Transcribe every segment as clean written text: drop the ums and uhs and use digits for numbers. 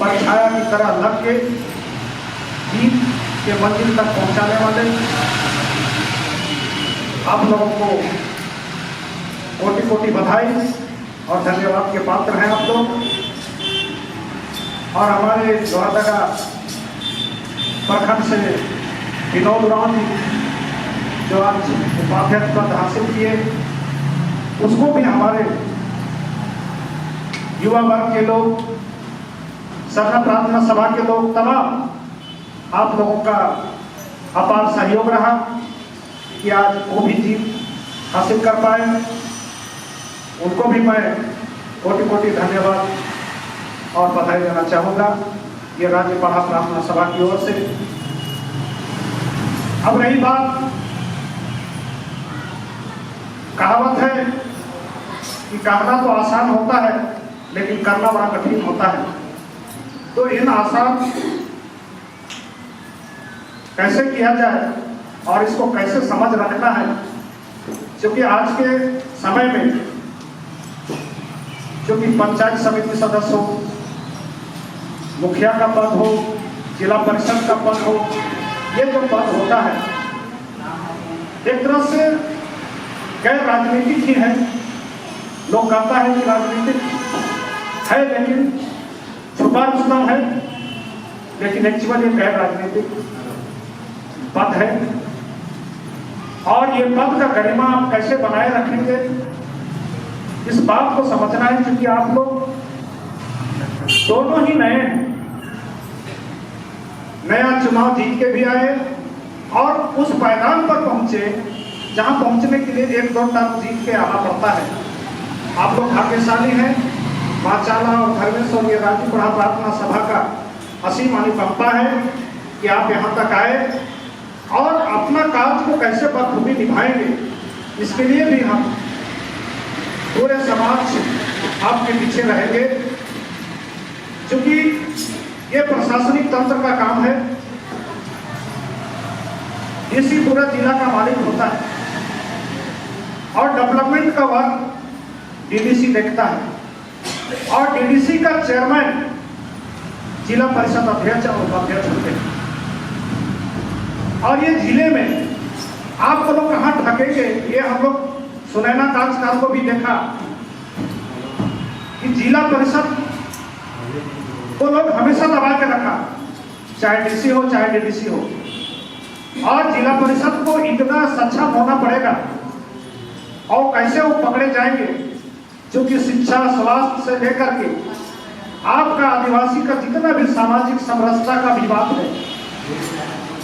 परछाया की तरह लग के जीत के मंजिल तक पहुंचाने वाले आप लोगों को कोटि कोटि बधाई और धन्यवाद के पात्र हैं आप लोग। और हमारे लोहरदगा प्रखंड से विनोद राम जी जो आज उपाध्यक्ष पद हासिल किए, उसको भी हमारे युवा वर्ग के लोग, सरना प्रार्थना सभा के लोग, तमाम आप लोगों का अपार सहयोग रहा कि आज वो भी जीत हासिल कर पाए। उनको भी मैं कोटि कोटि धन्यवाद और बधाई देना चाहूँगा, ये राज्य प्रार्थना सभा की ओर से। अब रही बात, कहावत है कि कहना तो आसान होता है लेकिन करना बड़ा कठिन होता है। तो इन आसान कैसे किया जाए और इसको कैसे समझ रखना है, क्योंकि आज के समय में क्योंकि पंचायत समिति सदस्य हो, मुखिया का पद हो, जिला परिषद का पद हो, ये जो पद होता है एक तरह से गैर राजनीतिक ही है। लोग कहता है कि राजनीतिक है लेकिन छुपा रुस्तम है, लेकिन एक्चुअली ये गैर राजनीतिक पद है। और ये पद का गरिमा आप कैसे बनाए रखेंगे, इस बात को समझना है, क्योंकि आप लोग दोनों ही नए हैं। नया चुनाव जीत के भी आए और उस पायदान पर पहुंचे जहां पहुंचने के लिए 1-2 टर्म जीत के आना पड़ता है। आप लोग भाग्यशाली हैं। माचाला और धर्मेश्वर ये राज्य प्रार्थना सभा का असीम अनुकंपा है कि आप यहाँ तक आए और अपना कार्य को कैसे बखूबी निभाएंगे, इसके लिए भी हम पूरे समाज आपके पीछे रहेंगे। क्योंकि ये प्रशासनिक तंत्र का काम है, इसी पूरा जिला का मालिक होता है और डेवलपमेंट का वर्क डीडीसी देखता है और डीडीसी का चेयरमैन जिला परिषद अध्यक्ष और उपाध्यक्ष होते हैं। और ये जिले में आप लोग कहाँ ढकेंगे, ये हम लोग सुनैना कांचकाल को भी देखा कि जिला परिषद को लोग हमेशा दबा के रखा, चाहे डीसी हो चाहे डीडीसी हो। और जिला परिषद को इतना सक्षम होना पड़ेगा और कैसे वो पकड़े जाएंगे, क्योंकि शिक्षा स्वास्थ्य से लेकर के आपका आदिवासी का जितना भी सामाजिक समरसता का विवाद है,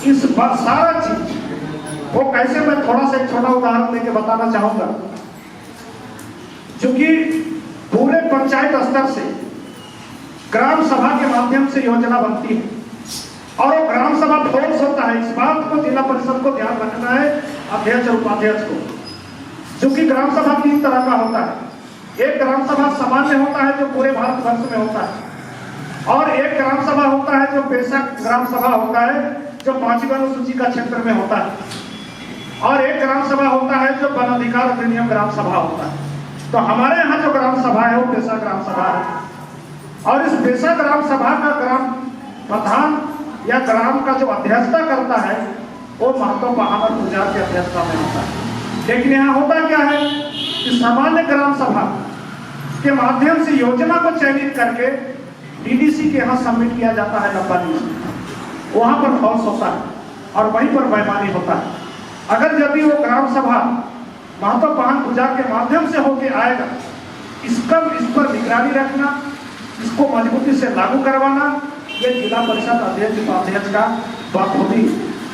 इस सारा चीज वो कैसे, मैं थोड़ा सा एक छोटा उदाहरण देके बताना चाहूंगा। क्योंकि पूरे पंचायत स्तर से ग्राम सभा के माध्यम से योजना बनती है और वो ग्राम सभा फोर्स होता है। इस बात को जिला परिषद को ध्यान रखना है, अध्यक्ष और उपाध्यक्ष को। क्योंकि ग्राम सभा 3 तरह का होता है। एक ग्राम सभा सामान्य होता है जो पूरे भारतवर्ष में होता है, और एक ग्राम सभा होता है जो बेशक ग्राम सभा होता है जो 5वीं अनुसूची का क्षेत्र में होता है, और एक ग्राम सभा होता है जो वन अधिकार अधिनियम ग्राम सभा होता है। तो हमारे यहाँ जो ग्राम सभा है वो पेशा ग्राम सभा है, और इस पेशा ग्राम सभा का ग्राम प्रधान या ग्राम का जो अध्यक्षता करता है वो महतो पहाड़ और पुजार की अध्यक्षता में होता है। लेकिन यहाँ होता क्या है कि सामान्य ग्राम सभा के माध्यम से योजना को चयनित करके डीडीसी के यहाँ सबमिट किया जाता है 90 दिन। वहां पर फॉल्स होता है और वहीं पर बेईमानी होता है। अगर यदि वो ग्राम सभा महतो पहाड़ पुजार के माध्यम से होके आएगा, इस पर निगरानी रखना, इसको मजबूती से लागू करवाना, ये जिला परिषद अध्यक्ष उपाध्यक्ष का बखूबी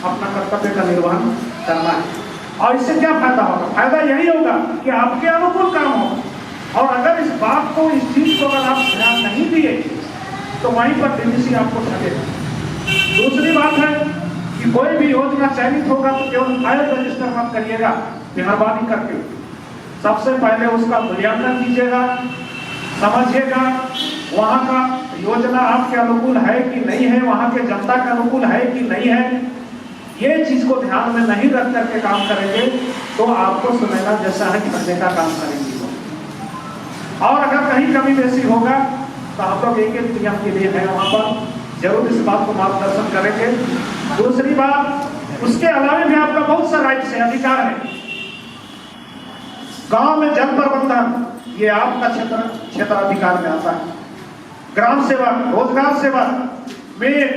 अपना कर्तव्य का निर्वहन करना है। और इससे क्या फायदा होगा? फायदा यही होगा कि आपके अनुकूल काम हो। और अगर इस बात को, इस चीज को अगर आप ध्यान नहीं दिए तो वहीं पर डीडीसी आपको ठगेगा। दूसरी बात है कि कोई भी योजना चयनित होगा तो केवल फाइल रजिस्टर मत करिएगा, मेहरबानी करके सबसे पहले उसका मूल्यांकन कीजिएगा, समझिएगा वहाँ का योजना आपके अनुकूल है कि नहीं है, वहाँ के जनता के अनुकूल है कि नहीं है। ये चीज को ध्यान में नहीं रख करके काम करेंगे तो आपको सुनैना जैसा है ठगने का काम करेंगे। और अगर कहीं कमी बेसी होगा तो हम लोग एक एक नियम के लिए हैं वहाँ पर, जरूर इस बात को मार्गदर्शन करेंगे। दूसरी बात, उसके अलावा भी आपका बहुत सा राइट्स है, अधिकार है। गांव में जल प्रबंधन ये आपका क्षेत्राधिकार में आता है। ग्राम सेवक, रोजगार सेवक, मेट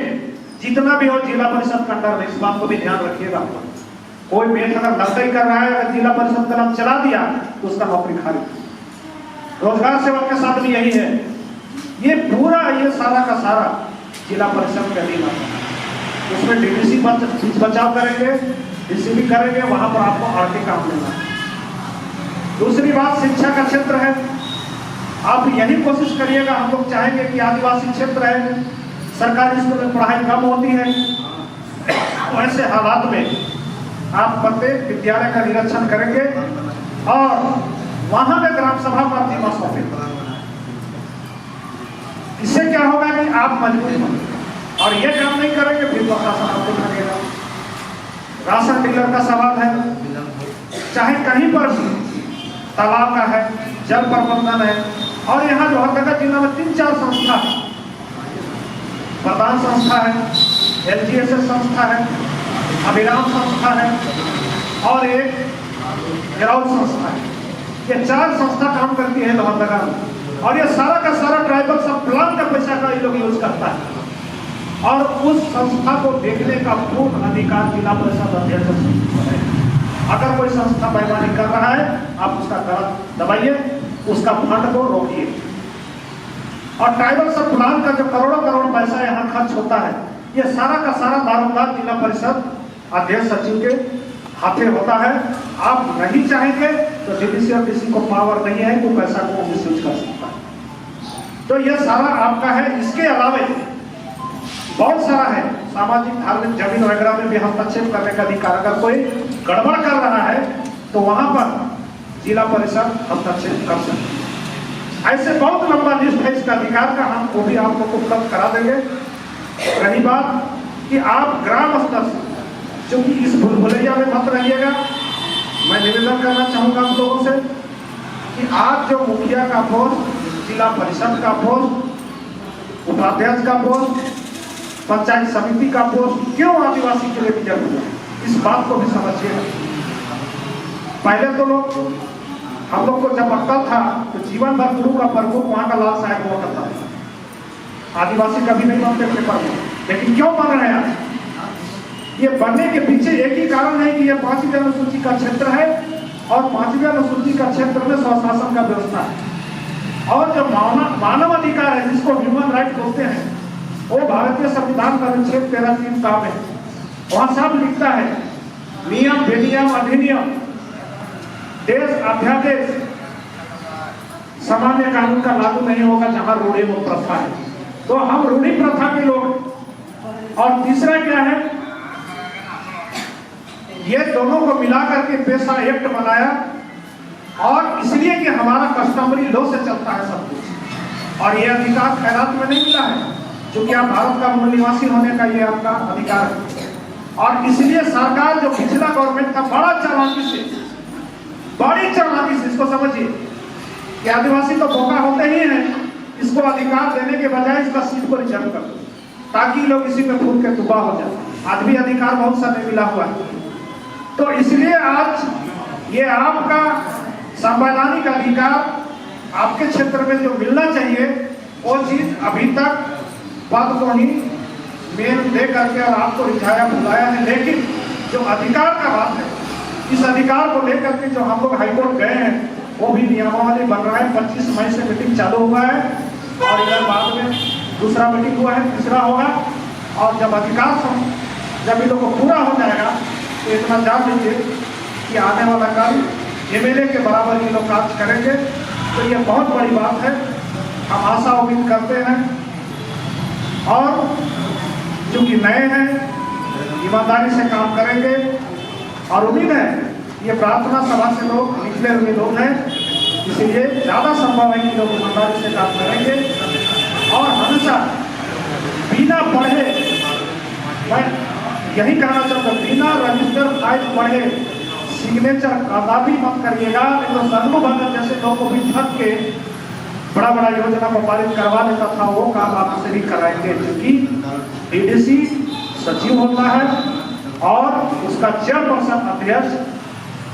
जितना भी हो जिला परिषद का अंडर में, इस बात को भी ध्यान रखिएगा। कोई मेट अगर नौकरी कर रहा है, अगर जिला परिषद कलम चला दिया तो उसका नौकरी खारिज। रोजगार सेवक के साथ भी यही है। ये पूरा ये सारा का सारा जिला परिषद के अधीन आता है। उसमें डीडीसी बीच बचाव करेंगे, डीसीपी करेंगे, वहां पर आपको आगे काम लेना है। दूसरी बात, शिक्षा का क्षेत्र है। आप यही कोशिश करिएगा, हम लोग चाहेंगे कि आदिवासी क्षेत्र है, सरकारी स्कूल में पढ़ाई कम होती है, ऐसे हालात में आप प्रत्येक विद्यालय का निरीक्षण करेंगे और वहां में ग्राम सभा का दिवस होगा। इससे क्या होगा कि आप मजबूत होंगे और ये काम नहीं करेंगे फिर प्रशासन आपको करेगा। राशन डीलर का सवाल है, चाहे कहीं पर भी, तालाब का है, जल प्रबंधन है, और यहाँ लोहरदगा जिला में 3-4 संस्था है। प्रधान संस्था है, LGSS संस्था है, अभिराम संस्था है और एक हेराउल संस्था है। ये 4 संस्था काम करती है लोहरदगा में, और ये सारा का सारा ट्राइबल सब प्लान का पैसा का ये लोग यूज करता है। और उस संस्था को देखने का पूर्ण अधिकार जिला परिषद अध्यक्ष है। अगर कोई संस्था बेईमानी कर रहा है, आप उसका कर दबाइए, उसका फंड को रोकिए। और ट्राइबल सब प्लान का जो करोड़ों पैसा यहाँ खर्च होता है, ये सारा का सारा दारोमदार जिला परिषद अध्यक्ष सचिव के हाथे होता है। आप नहीं चाहेंगे तो डीडीसी और डीसी को पावर नहीं है कि पैसा को मिसयूज कर सकता है। तो ये सारा आपका है। इसके अलावा बहुत सारा है, सामाजिक धार्मिक जमीन वगैरह में भी हस्तक्षेप करने का अधिकार। अगर कोई गड़बड़ कर रहा है तो वहां पर जिला परिषद हस्तक्षेप कर सकते हैं। ऐसे बहुत लंबा लिस्ट है इसका अधिकार का, हम वो भी आप लोग को उपलब्ध करा देंगे। रही बात कि आप ग्राम स्तर से, क्योंकि इस भूलभुलैया में मत रहिएगा, मैं निवेदन करना चाहूंगा आप लोगों से कि आज जो मुखिया का पोस्ट, जिला परिषद का पोस्ट, उपाध्यक्ष का पोस्ट, पंचायत समिति का पोस्ट क्यों आदिवासी के लिए रिजर्व हुआ, इस बात को भी समझिए। पहले तो हम लोग को जब पता था तो जीवन भर गुरु का प्रमुख वहां का लाल साहब हुआ करता था। आदिवासी कभी नहीं बनते थे प्रमुख, लेकिन क्यों बन रहे हैं? ये बनने के पीछे एक ही कारण है कि ये 5वीं अनुसूची का क्षेत्र है और 5वीं अनुसूची का क्षेत्र में स्वशासन का व्यवस्था है। और जो मानव अधिकार है, जिसको ह्यूमन राइट बोलते हैं, वो भारतीय संविधान का अनुच्छेद 13(3) का है। वहां साफ लिखता है, नियम विनियम अधिनियम देश अध्यादेश सामान्य कानून का लागू नहीं होगा जहां रूढ़ी व प्रथा है। तो हम रूढ़ी प्रथा के लोग। और तीसरा क्या है, ये दोनों को मिलाकर के पेशा एक्ट बनाया, और इसलिए कि हमारा कस्टमरी लॉ से चलता है सब कुछ। और ये अधिकार खैरात में नहीं मिला है, क्योंकि आप भारत का मूल निवासी होने का ये आपका अधिकार है। और इसलिए सरकार जो पिछला गवर्नमेंट था, बड़ी चालाकी से इसको समझिए कि आदिवासी तो भोगा होते ही हैं, इसको अधिकार देने के बजाय इसका सीट को रिजर्व कर दो, ताकि लोग इसी में फूल के दुबा हो जाए। आज भी अधिकार बहुत सा नहीं मिला हुआ है। तो इसलिए आज ये आपका संवैधानिक अधिकार आपके क्षेत्र में जो मिलना चाहिए, वो चीज अभी तक पद को ही मेल दे करके और आपको रिझाया बुलाया है। लेकिन जो अधिकार का बात है, इस अधिकार को लेकर के जो हम लोग हाईकोर्ट गए हैं, वो भी नियमावली बन रहा है। 25 मई से मीटिंग चालू हुआ है और इधर बाद में दूसरा मीटिंग हुआ है, तीसरा होगा। और जब अधिकार जब इन लोगों को पूरा हो जाएगा तो इतना जान लीजिए कि आने वाला काल MLA के बराबर ये लोग कार्य करेंगे। तो ये बहुत बड़ी बात है, हम आशा उम्मीद करते हैं। और चूंकि नए हैं, ईमानदारी से काम करेंगे और उम्मीद है ये प्रार्थना सभा से लोग निकले हुए लोग हैं, इसलिए ज़्यादा संभव है कि लोग ईमानदारी से काम करेंगे। और हमेशा बिना पढ़े, मैं यही कहना चाहता हूँ, बिना रजिस्टर फाइल पढ़े सिग्नेचर कदापि मत करिएगा। नहीं तो सदगु भगत जैसे लोग को भी ठग के बड़ा बड़ा योजना को पारित करवा देता था, वो काम आपसे भी कराएंगे, क्योंकि डीडीसी सचिव होता है और उसका चेयरपर्सन अध्यक्ष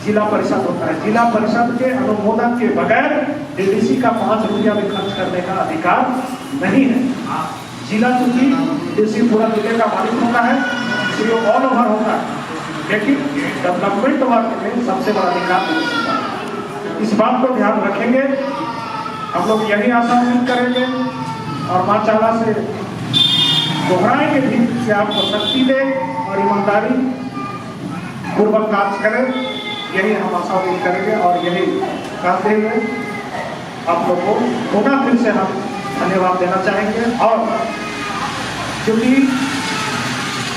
जिला परिषद होता है। जिला परिषद के अनुमोदन के बगैर डीडीसी का 5 रुपया भी खर्च करने का अधिकार नहीं है। जिला चूंकि डीडीसी पूरा जिले का मालिक होता है, इसलिए ऑल ओवर होता है, लेकिन डेवलपमेंट वर्क में सबसे बड़ा अधिकार डीडीसी का है। इस बात को ध्यान रखेंगे, हम लोग यही आशा उम्मीद करेंगे और माँ चाला से दोहराएंगे भी कि आपको शक्ति दे और ईमानदारी पूर्वक कार्य करें, यही हम आशा उम्मीद करेंगे। और यही कहते हुए आप लोग को पुनः फिर से हम धन्यवाद देना चाहेंगे। और क्योंकि